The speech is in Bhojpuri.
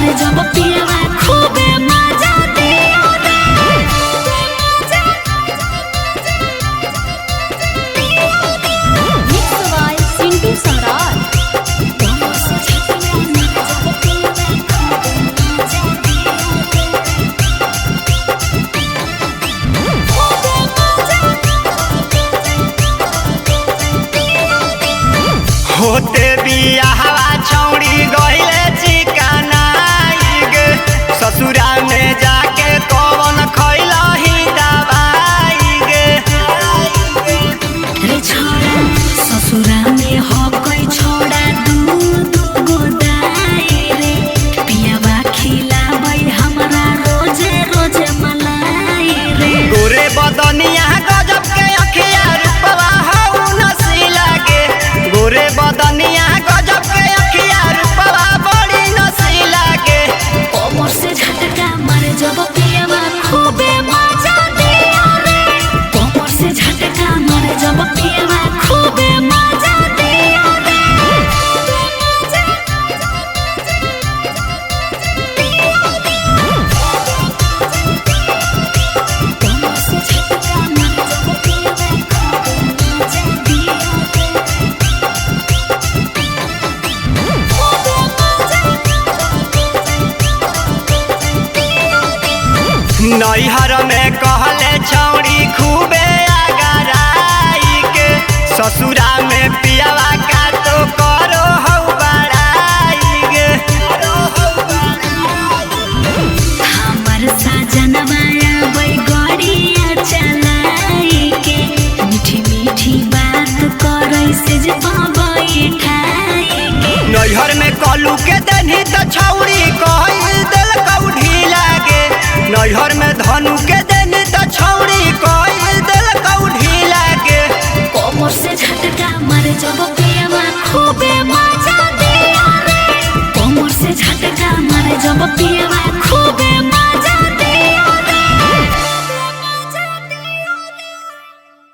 मारे जब पियवा खूबे मजा दिया रे। मिक्स बाय सिंटू सम्राट। कमर से झटका मारे जब पियवा खूबे मजा दिया रे। होते बियाहवा छौड़ी गइले चिकनाई गे, ससुरा में जाके कौन खइलही दवाई गे। रे छोड़ा ससुरा में हो कोई छोड़ा दूध गोदाई रे। पियवा खिलाबै हमरा रोजे रोजे मलाई रे। गोरे बदनिया गजब के अखिया रूपवा हौ नसीला गे। गोरे बदनिया गजब के अखिया रूपवा बड़ी नसीला गे। कमर से झटका मारे जब पियवा खूबे मजा दिया रे। कमर से झटका मारे जब पियवा खूबे मजा दिया रे। कमर से झटका मारे जब पियवा खूबे मजा दिया रे। नैहर में कहले छौड़ी खूबे आगराई के, ससुरा में पियवा का तो करो हौ बड़ाई गे। हमर साजनवा आबै गड़िया चलाई के। मीठी मीठी बात करै से जे बैठाई के। नैहर में कलू के देनी तो छौड़ी कहिल दिल कौढ़ी लागे। नैहर में धनु के देनी तो छौड़ी कहिल दिल कौढ़ी लागे। कमर से झटका मारे जब पियवा खूबे मजा दिया रे। कमर से झटका मारे जब पियवा